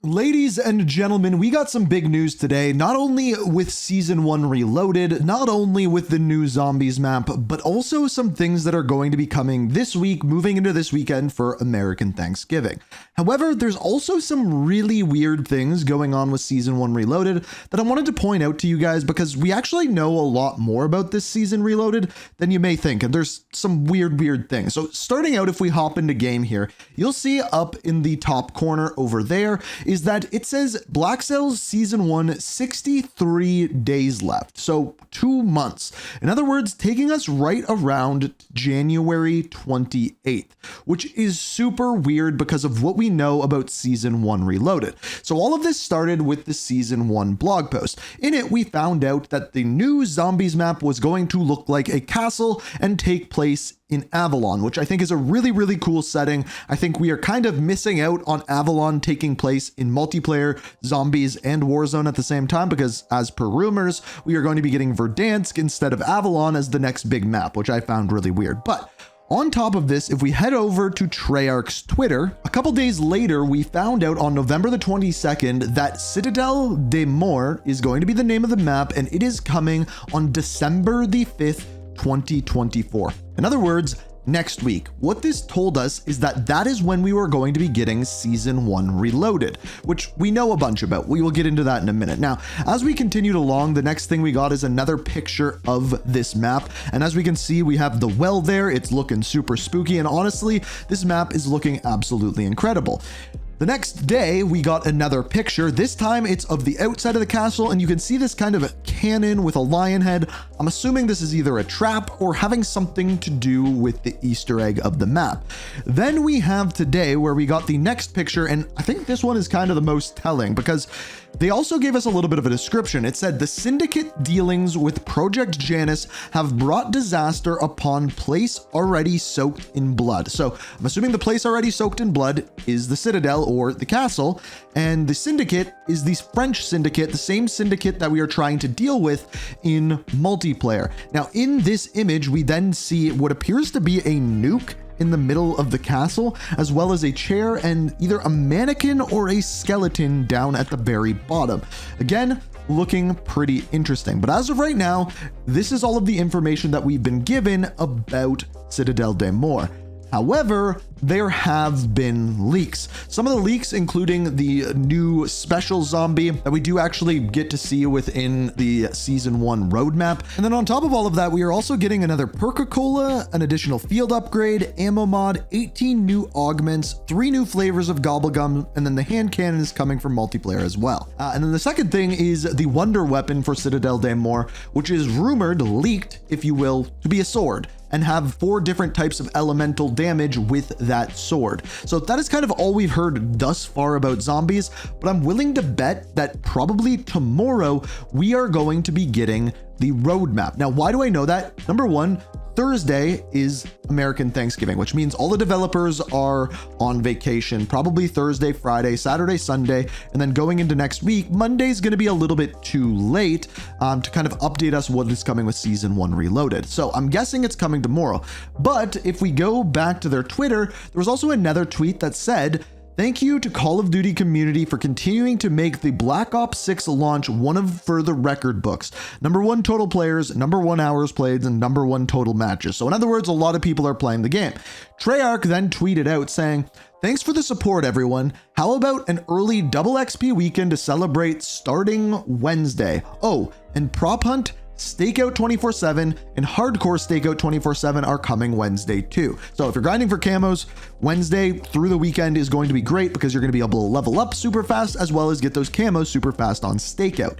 Ladies and gentlemen, we got some big news today, not only with Season 1 Reloaded, not only with the new Zombies map, but also some things that are going to be coming this week, moving into this weekend for American Thanksgiving. However, there's also some really weird things going on with Season 1 Reloaded that I wanted to point out to you guys because we actually know a lot more about this season Reloaded than you may think, and there's some weird things. So starting out, if we hop into game here, you'll see up in the top corner over there is that it says Black Sails Season 1 63 days left, so 2 months. In other words, taking us right around January 28th, which is super weird because of what we know about Season 1 Reloaded. So all of this started with the Season 1 blog post. In it, we found out that the new Zombies map was going to look like a castle and take place in Avalon, which I think is a really cool setting. I think we are kind of missing out on Avalon taking place in multiplayer, Zombies, and Warzone at the same time, because as per rumors, we are going to be getting Verdansk instead of Avalon as the next big map, which I found really weird. But on top of this, if we head over to Treyarch's Twitter, a couple days later, we found out on November the 22nd that Citadel de Moore is going to be the name of the map, and it is coming on December the 5th, 2024. In other words, next week. What this told us is that that is when we were going to be getting Season 1 Reloaded, which we know a bunch about. We will get into that in a minute. Now, as we continued along, the next thing we got is another picture of this map. And as we can see, we have the well there. It's looking super spooky. And honestly, this map is looking absolutely incredible. The next day, we got another picture. This time it's of the outside of the castle, and you can see this kind of a cannon with a lion head. I'm assuming this is either a trap or having something to do with the Easter egg of the map. Then we have today where we got the next picture, and I think this one is kind of the most telling because they also gave us a little bit of a description. It said the syndicate dealings with Project Janus have brought disaster upon place already soaked in blood. So I'm assuming the place already soaked in blood is the Citadel or the castle, and the syndicate is the French syndicate, the same syndicate that we are trying to deal with in multiplayer. Now in this image, we then see what appears to be a nuke in the middle of the castle, as well as a chair and either a mannequin or a skeleton down at the very bottom. Again, looking pretty interesting. But as of right now, this is all of the information that we've been given about Citadel de Moore. However, there have been leaks. Some of the leaks, including the new special zombie that we do actually get to see within the Season 1 roadmap. And then on top of all of that, we are also getting another Perk-a-Cola, an additional field upgrade, ammo mod, 18 new augments, 3 new flavors of gobblegum, and then the hand cannon is coming from multiplayer as well. And then the second thing is the wonder weapon for Citadel de Moore, which is rumored, leaked, if you will, to be a sword and have 4 different types of elemental damage with that sword. So that is kind of all we've heard thus far about zombies, but I'm willing to bet that probably tomorrow we are going to be getting the roadmap. Now, why do I know that? Number one, Thursday is American Thanksgiving, which means all the developers are on vacation, probably Thursday, Friday, Saturday, Sunday, and then going into next week, Monday's going to be a little bit too late to kind of update us what is coming with Season 1 Reloaded. So I'm guessing it's coming tomorrow. But if we go back to their Twitter, there was also another tweet that said, "Thank you to Call of Duty community for continuing to make the Black Ops 6 launch one of for the record books. #1 total players, #1 hours played, and #1 total matches." So in other words, a lot of people are playing the game. Treyarch then tweeted out saying, "Thanks for the support, everyone. How about an early double XP weekend to celebrate starting Wednesday? Oh, and Prop Hunt, Stakeout 24/7 and Hardcore Stakeout 24/7 are coming Wednesday too." So if you're grinding for camos, Wednesday through the weekend is going to be great because you're going to be able to level up super fast as well as get those camos super fast on Stakeout.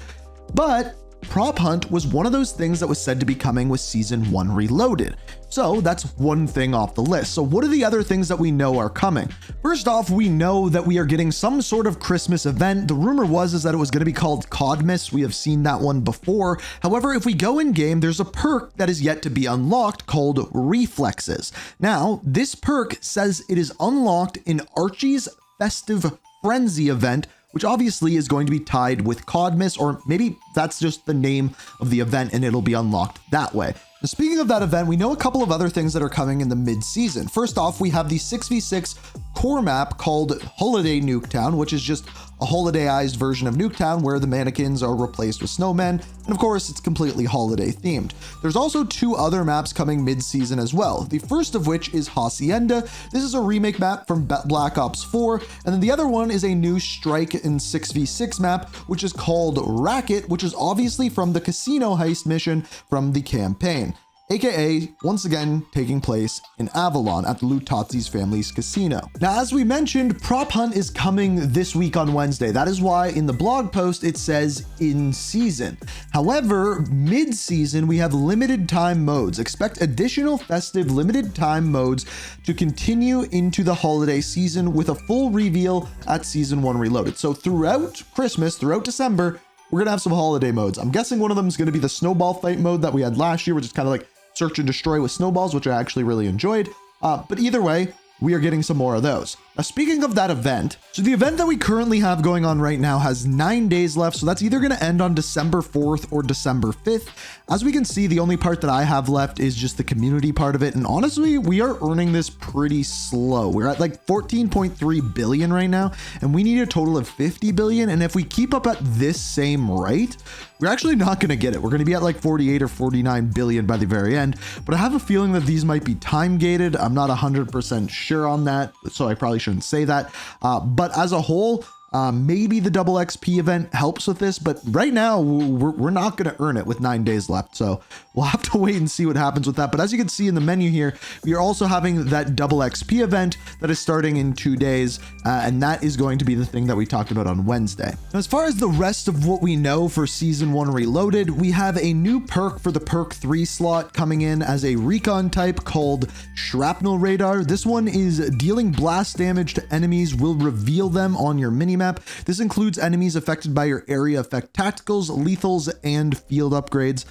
But Prop Hunt was one of those things that was said to be coming with Season 1 Reloaded. So that's one thing off the list. So what are the other things that we know are coming? First off, we know that we are getting some sort of Christmas event. The rumor was that it was going to be called Codmas. We have seen that one before. However, if we go in game, there's a perk that is yet to be unlocked called Reflexes. Now, this perk says it is unlocked in Archie's Festive Frenzy event, which obviously is going to be tied with Codmas, or maybe that's just the name of the event and it'll be unlocked that way. Now, speaking of that event, we know a couple of other things that are coming in the mid-season. First off, we have the 6v6 core map called Holiday Nuketown, which is just a holidayized version of Nuketown where the mannequins are replaced with snowmen, and of course it's completely holiday themed. There's also 2 other maps coming mid-season as well, the first of which is Hacienda. This is a remake map from Black Ops 4, and then the other one is a new Strike in 6v6 map, which is called Racket, which is obviously from the casino heist mission from the campaign, aka once again taking place in Avalon at the Loadouts family's casino. Now, as we mentioned, Prop Hunt is coming this week on Wednesday. That is why in the blog post it says in season. However, mid-season we have limited time modes. Expect additional festive limited time modes to continue into the holiday season with a full reveal at Season 1 Reloaded. So throughout Christmas, throughout December, we're gonna have some holiday modes. I'm guessing one of them is gonna be the snowball fight mode that we had last year, which is kind of like search and destroy with snowballs, which I actually really enjoyed. But either way, we are getting some more of those. Now, speaking of that event, so the event that we currently have going on right now has 9 days left. So that's either going to end on December 4th or December 5th. As we can see, the only part that I have left is just the community part of it. And honestly, we are earning this pretty slow. We're at like 14.3 billion right now, and we need a total of 50 billion. And if we keep up at this same rate, we're actually not going to get it. We're going to be at like 48 or 49 billion by the very end. But I have a feeling that these might be time gated. I'm not 100% sure on that, so I probably shouldn't say that. But as a whole, maybe the double XP event helps with this, but right now we're not going to earn it with 9 days left. So we'll have to wait and see what happens with that. But as you can see in the menu here, we are also having that double XP event that is starting in 2 days. And that is going to be the thing that we talked about on Wednesday. Now, as far as the rest of what we know for Season 1 Reloaded, we have a new perk for the Perk 3 slot coming in as a recon type called Shrapnel Radar. This one is dealing blast damage to enemies will reveal them on your minimap. This includes enemies affected by your area effect tacticals, lethals, and field upgrades.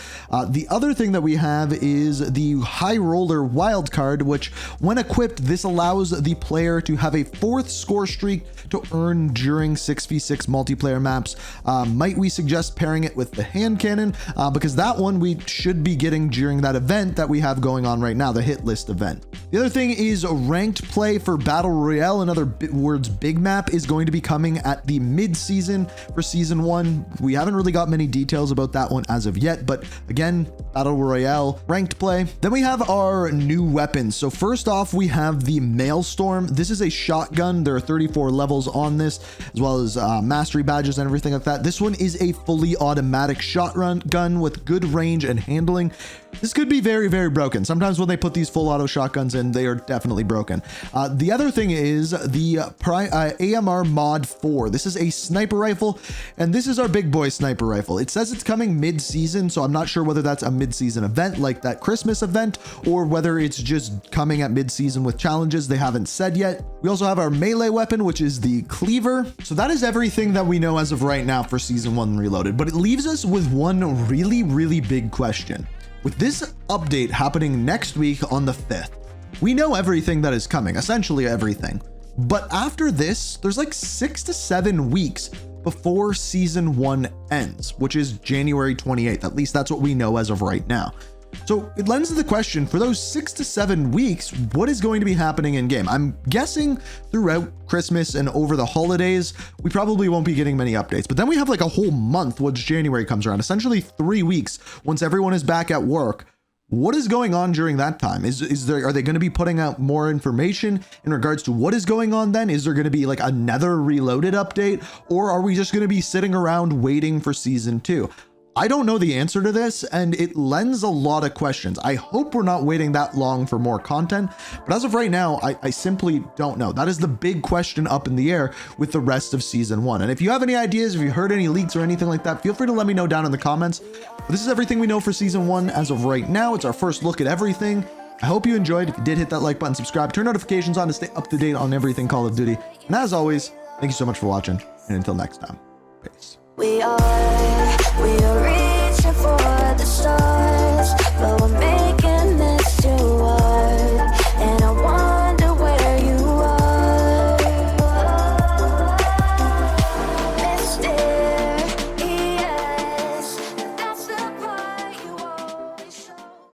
The other thing that we have is the High Roller Wildcard, which when equipped, this allows the player to have a 4th score streak to earn during 6v6 multiplayer maps. Might we suggest pairing it with the hand cannon? Because that one we should be getting during that event that we have going on right now, the hit list event. The other thing is ranked play for Battle Royale, in other words, big map, is going to be coming at the mid-season for Season 1. We haven't really got many details about that one as of yet, but again, Battle Royale, ranked play. Then we have our new weapons. So first off, we have the Maelstrom. This is a shotgun. There are 34 levels on this, as well as mastery badges and everything like that. This one is a fully automatic shotgun gun with good range and handling. This could be very, very broken. Sometimes when they put these full auto shotguns in, they are definitely broken. The other thing is the AMR Mod 4. This is a sniper rifle, and this is our big boy sniper rifle. It says it's coming mid-season, so I'm not sure whether that's a mid-season event like that Christmas event, or whether it's just coming at mid-season with challenges. They haven't said yet. We also have our melee weapon, which is the Cleaver. So that is everything that we know as of right now for Season 1 Reloaded, but it leaves us with one really, really big question. With this update happening next week on the 5th, we know everything that is coming, essentially everything. But after this, there's like 6 to 7 weeks before Season 1 ends, which is January 28th. At least that's what we know as of right now. So it lends to the question, for those 6 to 7 weeks, what is going to be happening in game? I'm guessing throughout Christmas and over the holidays, we probably won't be getting many updates. But then we have like a whole month once January comes around, essentially 3 weeks once everyone is back at work. What is going on during that time? Are they going to be putting out more information in regards to what is going on then? Is there going to be like another Reloaded update, or are we just going to be sitting around waiting for Season 2? I don't know the answer to this, and it lends a lot of questions. I hope we're not waiting that long for more content, but as of right now, I simply don't know. That is the big question up in the air with the rest of Season 1. And if you have any ideas, if you heard any leaks or anything like that, feel free to let me know down in the comments. But this is everything we know for Season 1 as of right now. It's our first look at everything. I hope you enjoyed. If you did, hit that like button, subscribe, turn notifications on to stay up to date on everything Call of Duty. And as always, thank you so much for watching, and until next time, peace. We are reaching for the stars, but we're